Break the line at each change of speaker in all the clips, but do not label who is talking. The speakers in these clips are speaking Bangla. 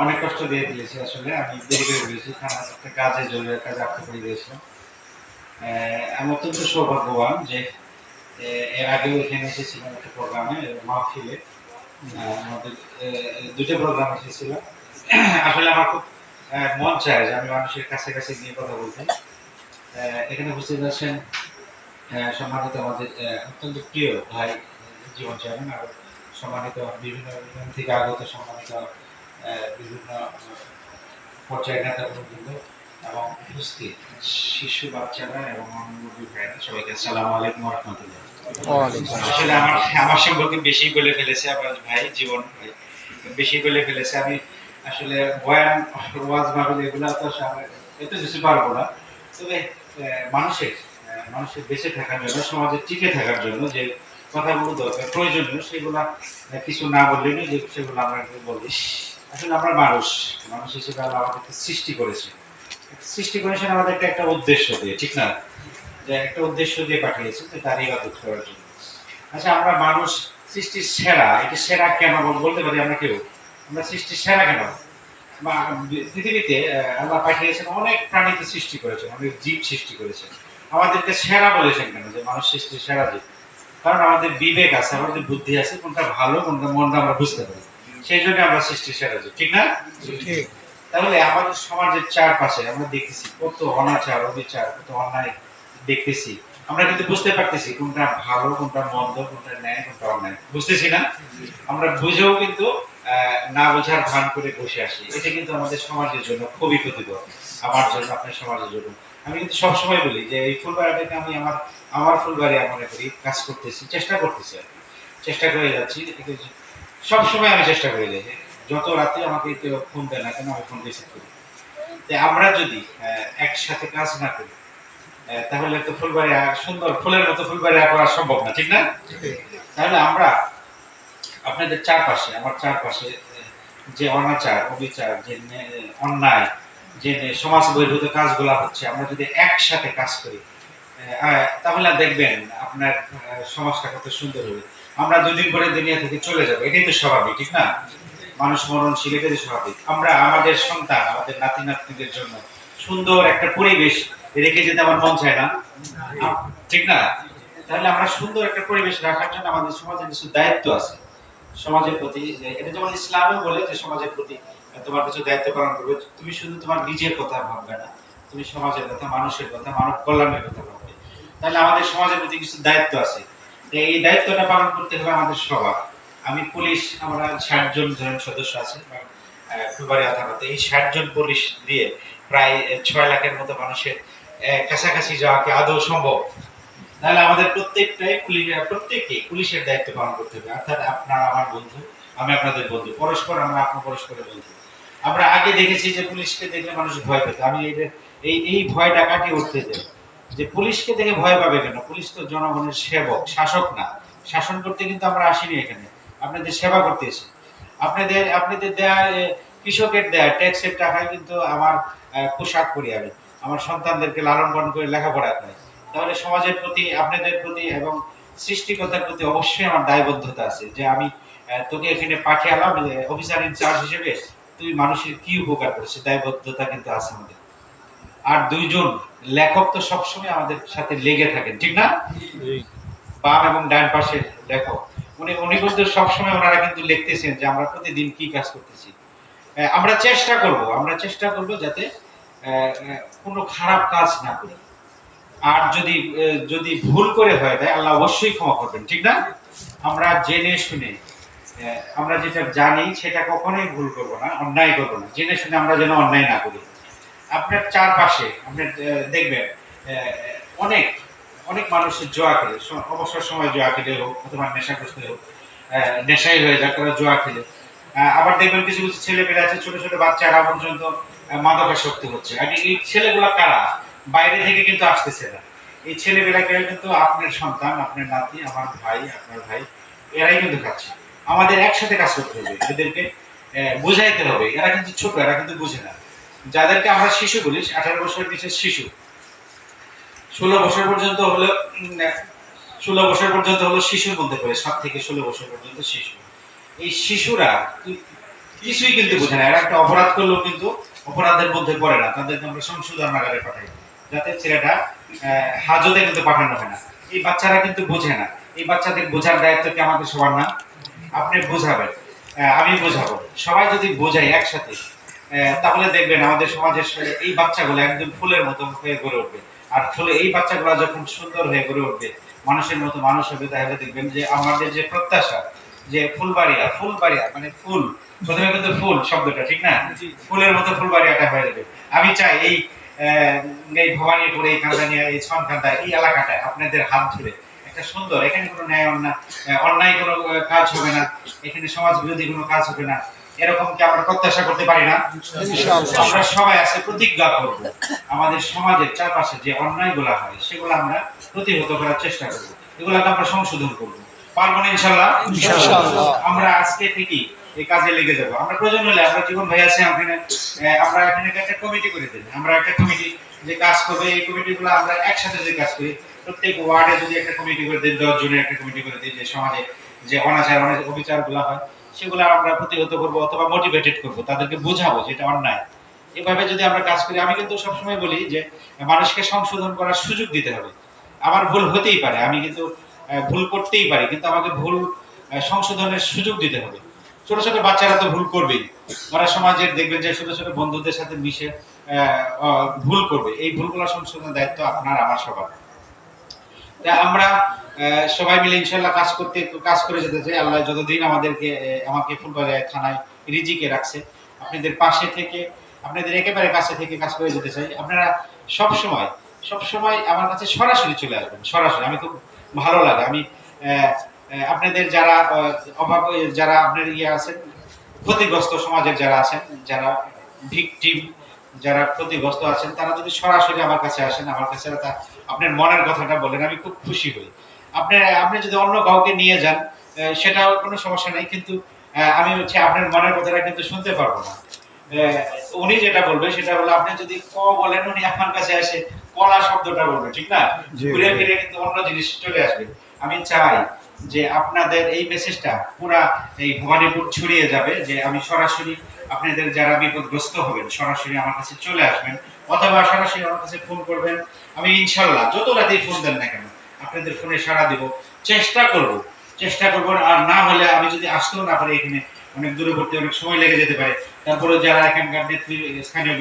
অনেক কষ্ট দিয়ে দিয়েছি আসলে। আমি দেরি করে ফেলেছি। থানার একটা কাজে জরুরি কাজে আটকে পড়ে গিয়েছিলাম। আমি অত্যন্ত সৌভাগ্যবান যে এর আগেও এখানে এসেছিলাম একটা প্রোগ্রামে মাহফিলে। আমাদের ২ টা প্রোগ্রাম এসেছিলাম। আসলে আমার খুব মন চায় যে আমি মানুষের কাছে, কাছে গিয়ে কথা বলতে। এখানে উপস্থিত আছেন সম্মানিত আমাদের অত্যন্ত প্রিয় ভাই জীবন চেয়ারম্যান, আর সম্মানিত বিভিন্ন ইউনিয়ন থেকে আগত সম্মানিত বিভিন্ন পর্যায়ের নেতাকর্মীবৃন্দ এবং উপস্থিত শিশু বাচ্চারা এবং মুরব্বী ভাইরা, সবাইকে আসসালামু আলাইকুম ওয়া রাহমাতুল্লাহ।
ওয়ালাইকুম
আসলে
আসসালাম।
আমার সম্পর্কে বেশি বলে ফেলেছে আমার ভাই জীবন ভাই, বেশি বলে ফেলেছে। আমি আসলে বয়ান ওয়াজ মাহফিল এগুলো তো এত কিছু পারবো না। তবে মানুষের মানুষের বেঁচে থাকার জন্য, সমাজে টিকে থাকার জন্য যে কথাগুলো দরকার প্রয়োজনীয় সেগুলা কিছু না বললেই নয়, যে সেগুলো আমরা একটু বলি। আসলে আমরা মানুষ, মানুষ হিসেবে আল্লাহ আমাদেরকে সৃষ্টি করেছেন। সৃষ্টি করেছেন আমাদেরকে একটা উদ্দেশ্য দিয়ে, ঠিক না? যে একটা উদ্দেশ্য দিয়ে পাঠিয়েছেন যে তার ইবাদত করার জন্য। আচ্ছা, আমরা মানুষ সৃষ্টির সেরা, এটা সেরা কেন বলতে পারি আমরা কেউ? আমরা সৃষ্টির সেরা কেন? বা পৃথিবীতে আল্লাহ পাঠিয়েছেন, অনেক প্রাণীকে সৃষ্টি করেছেন, অনেক জীব সৃষ্টি করেছেন। আমাদেরকে সেরা বলেছেন কেন? যে মানুষ সৃষ্টির সেরা জীব। কারণ আমাদের বিবেক আছে, আমাদের বুদ্ধি আছে, কোনটা ভালো কোনটা মন্দ আমরা বুঝতে পারি। সেই জন্য আমরা সৃষ্টির সেরা জীব, ঠিক না?
ঠিক।
তাহলে আমাদের সমাজের চারপাশে আমরা দেখতেছি কত অনাচার অবিচার, কত অন্যায় দেখতেছি। আমরা কিন্তু বুঝতে পারতেছি কোনটা ভালো কোনটা মন্দ, কোনটা ন্যায় কোনটা অন্যায়, বুঝতেছি না? আমরা বুঝেও কিন্তু না বোঝার ভান করে বসে আসি। এটা কিন্তু আমাদের সমাজের জন্য খুবই ক্ষতিকর। আমার জন্য, আপনার সমাজের জন্য। আমি কিন্তু সবসময় বলি যে এই ফুলবাড়িটাকে আমি আমার আমার ফুলবাড়ি মনে করি, কাজ করতেছি, চেষ্টা করতেছি আর কি। চেষ্টা করে যাচ্ছি। সবসময় আমি চেষ্টা করে যাই যে যত রাতে আমাকে কেউ ফোন দেয় না কেন, আমি ফোন রিসিভ করি। যে আমরা যদি একসাথে কাজ না করি, তাহলে তো ফুলবাড়ি সুন্দর ফুলের মতো ফুলবাড়ি করা সম্ভব না, ঠিক না? তাহলে আমরা আপনাদের চারপাশে, আমার চারপাশে যে অনাচার অবিচার, যে অন্যায়, যে সমাজ বহির্ভূত কাজগুলা হচ্ছে, আমরা যদি একসাথে কাজ করি, তাহলে দেখবেন আপনার সমাজটা কত সুন্দর হবে। আমরা দুদিন পরে দুনিয়া থেকে চলে যাবো, এটাই তো স্বাভাবিক, ঠিক না? মানুষ মরণশীল, এটাই তো স্বাভাবিক। আমরা আমাদের সন্তান, আমাদের নাতি নাতনিদের জন্য সুন্দর একটা পরিবেশ রেখে যেতে আমার মন চায় না? ঠিক না? তাহলে আমরা সুন্দর একটা পরিবেশ রাখার জন্য আমাদের সমাজে কিছু দায়িত্ব আছে সমাজের প্রতি। এটা যেমন ইসলামও বলে যে সমাজের প্রতি তোমার কিছু দায়িত্ব পালন করবে। তুমি শুধু তোমার নিজের কথা ভাববে না, তুমি সমাজের কথা, মানুষের কথা, মানব কল্যাণের কথা ভাববে। তাহলে আমাদের সমাজের প্রতি কিছু দায়িত্ব আছে। এই দায়িত্বটা পালন করতে হবে আমাদের সবার। আমি পুলিশ, আমরা ৬০ জন ধরেন সদস্য আছে ফুলবাড়ি আদালতে। এই ৬০ জন পুলিশ দিয়ে প্রায় ৬ লাখের মতো মানুষের কাছাকাছি যাওয়া কি আদৌ সম্ভব? তাহলে আমাদের প্রত্যেককে পুলিশের দায়িত্ব পালন করতে হবে। অর্থাৎ আপনারা আমার বন্ধু, আমি আপনাদের বন্ধু, পরস্পর আমরা আপনার পরস্পরের বন্ধু। আমরা আগে দেখেছি যে পুলিশকে দেখলে মানুষ ভয় পেত। আমি এই ভয়টা কাটিয়ে উঠতে চাই যে পুলিশকে দেখে ভয় পাবে কেন? পুলিশ তো জনগণের সেবক, শাসক না। শাসন করতে কিন্তু আমরা আসিনি এখানে, আপনাদের সেবা করতে এসেছি। আপনাদের দেয়া কৃষকের দেয়া ট্যাক্সের টাকায় কিন্তু আমার পোশাক পরি আমি, আমার সন্তানদেরকে লালন পালন করে লেখাপড়া করাই। তাহলে সমাজের প্রতি, আপনাদের প্রতি এবং সৃষ্টিকর্তার প্রতি অবশ্যই আমার দায়বদ্ধতা আছে যে আমি তোকে এখানে পাঠিয়ে অফিসার ইনচার্জ হিসেবে, তুই মানুষের কি উপকার করছিস, দায়বদ্ধতা কিন্তু আছে আমাদের। আর ২ জন লেখক তো সবসময় আমাদের সাথে লেগে থাকেন, ঠিক না? বাম এবং ডান পাশের লেখক, উনি উনি কিন্তু সবসময় ওনারা কিন্তু লিখতেছেন যে আমরা প্রতিদিন কি কাজ করতেছি। আমরা চেষ্টা করব যাতে কোনো খারাপ কাজ না করি। আর যদি ভুল করে হয় তাই আল্লাহ অবশ্যই ক্ষমা করবেন, ঠিক না? আমরা জেনে শুনে আমরা যেটা জানি সেটা কখনোই ভুল করব না, অন্যায় করব না। জেনে শুনে আমরা যেন অন্যায় না করি। আপনার চারপাশে আপনি দেখবেন অনেক অনেক মানুষের জুয়া খেলে, অবসর সময় জুয়া খেলে হোক অথবা নেশাগ্রস্ত হোক, নেশাই হয়ে যাক তারা জুয়া খেলে। আবার দেখবেন কিছু কিছু ছেলে পেলে আছে, ছোট ছোট বাচ্চারা পর্যন্ত মাদকাসক্ত হচ্ছে। আর এই ছেলেগুলা কারা? বাইরে থেকে কিন্তু আসতেছে না। এই ছেলেপেলাকে কিন্তু আপনার সন্তান, আপনার নাতি, আমার ভাই, আপনার ভাই, এরাই কিন্তু খাচ্ছে। আমাদের একসাথে কাজ করতে হবে, এদেরকে বুঝাইতে হবে। এরা কিন্তু ছোট, এরা কিন্তু বুঝে না। যাদেরকে আমরা শিশু বলি, 18 বছর নিচের শিশু, 16 বছর পর্যন্ত হলো 16 বছর পর্যন্ত হলো শিশুর মধ্যে পড়ে, 7 থেকে 16 বছর পর্যন্ত শিশু। এই শিশুরা কিছুই কিন্তু বোঝে না। এরা একটা অপরাধ করলেও কিন্তু অপরাধের মধ্যে পড়ে না, তাদেরকে আমরা সংশোধন নাগারে পাঠাই, যাতে ছেলেটা হাজতে কিন্তু পাঠানো হয় না। এই বাচ্চারা কিন্তু বোঝে না। এই বাচ্চাদের বোঝার দায়িত্ব কি আমাদের সবার না? আপনি বোঝাবেন, আমি বোঝাবো, সবাই যদি বোঝাই একসাথে, তাহলে দেখবেন আমাদের সমাজের এই বাচ্চাগুলো একদম ফুলের মতো হয়ে গড়ে উঠবে। আর ফুলে এই বাচ্চাগুলো যখন সুন্দর হয়ে গড়ে উঠবে, মানুষের মতো মানুষ হবে, তাহলে দেখবেন যে আমাদের যে প্রত্যাশা, যে ফুলবাড়িয়া, ফুলবাড়িয়া মানে ফুল, প্রথমে কিন্তু ফুল শব্দটা ঠিক না, ফুলের মতো ফুলবাড়িয়াটা হয়ে যাবে। আমি চাই এই এই ভবানীপুর, এই কান্দানিয়া, এই ছনকান্দা, এই এলাকাটায় আপনাদের হাত ধরে একটা সুন্দর, এখানে কোনো ন্যায় অন্যায় কোনো কাজ হবে না, এখানে সমাজ বিরোধী কোনো কাজ হবে না, এরকম কি আমরা প্রত্যাশা করতে পারি না? আমরা সবাই আছে প্রতিজ্ঞা করব, আমাদের সমাজের চারপাশে যে অন্যায়গুলো হয় সেগুলো আমরা প্রতিহত করার চেষ্টা করব, এগুলোকে আমরা সংশোধন করব। পারবো না ইনশাল্লাহ? আমরা আজকে থেকেই এই কাজে লেগে যাবো। আমরা প্রয়োজন হলে আমরা জীবন ভাই আছে এখানে, আমরা এখানে একটা কমিটি করে দিই, আমরা একটা কমিটি যে কাজ করবে, এই কমিটিগুলো আমরা একসাথে যে কাজ করি, প্রত্যেক ওয়ার্ডে যদি একটা কমিটি করে দিই, 10 জনের একটা কমিটি করে দিই, যে সমাজে যে অনাচার অবিচারগুলো হয় সেগুলো আমরা প্রতিহত করবো অথবা মোটিভেটেড করবো, তাদেরকে বোঝাবো যেটা অন্যায়। এভাবে যদি আমরা কাজ করি, আমি কিন্তু সবসময় বলি যে মানুষকে সংশোধন করার সুযোগ দিতে হবে। আমার ভুল হতেই পারে, আমি কিন্তু ভুল করতেই পারি, কিন্তু আমাকে ভুল সংশোধনের সুযোগ দিতে হবে। ছোট ছোট বাচ্চারা তো ভুল করবেই, ওরা সমাজের দেখবেন যে ছোট ছোট বন্ধুদের সাথে মিশে ভুল করবে, এই ভুলগুলো সংশোধনের দায়িত্ব আপনার আমার সবার। আমরা সবাই মিলে ইনশাল্লাহ কাজ করে যেতে চাই। আল্লাহ যতদিন আমাকে ফুলবাড়িয়া থানায় রিজিকে রাখছে, আপনাদের পাশে থেকে, আপনাদের একেবারে কাছে থেকে কাজ করে যেতে চাই। আপনারা সব সময় আমার কাছে সরাসরি চলে আসবেন, সরাসরি। আমি খুব ভালো লাগে, আমি আপনাদের যারা অভাব, যারা আপনার আছেন ক্ষতিগ্রস্ত সমাজের, যারা আছেন, যারা ভিকটিম, যারা ক্ষতিগ্রস্ত আছেন, তারা যদি সরাসরি আমার কাছে আসেন, আমার কাছে আপনার মনের কথাটা বলেন, আমি খুব খুশি হই। আপনি যদি অন্য কাউকে নিয়ে যান সেটাও কোনো সমস্যা নেই, কিন্তু আমি আপনার মনের কথাটা কিন্তু শুনতে পারবো না। উনি যেটা বলবে সেটা হলো, আপনি যদি ক বলেন, উনি আমার কাছে আসে কলা শব্দটা বলবে, ঠিক না? ঘুরে ফিরে কিন্তু অন্য জিনিস চলে আসবে। আমি চাই যে আপনাদের এই মেসেজটা পুরা এই ভবানীপুর ছড়িয়ে যাবে, যে আমি সরাসরি আপনাদের যারা বিপদগ্রস্ত হবেন সরাসরি আমার কাছে চলে আসবেন, অথবা সরাসরি আমার কাছে ফোন করবেন। আমি ইনশাল্লাহ যত রাতেই ফোন দেন না কেন, আপনাদের ফোনে সাড়া দিব, চেষ্টা করব। আর না হলে আমি যদি আসতেও না পারি, এখানে অনেক দূরবর্তী, অনেক সময় লেগে যেতে পারে, তারপরে যারা এখানকার স্থানীয়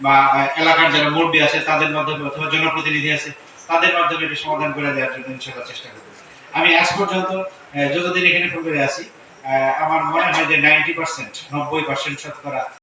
বা এলাকার যারা মুরব্বী আছে তাদের মাধ্যমে, অথবা জনপ্রতিনিধি আছে তাদের মাধ্যমে এটা সমাধান করে দেওয়ার জন্য ইনশাল্লাহ চেষ্টা করব। আমি আজ পর্যন্ত যতদিন এখানে ফোন করে আছি, আমার মনে হয় যে 90% শতকরা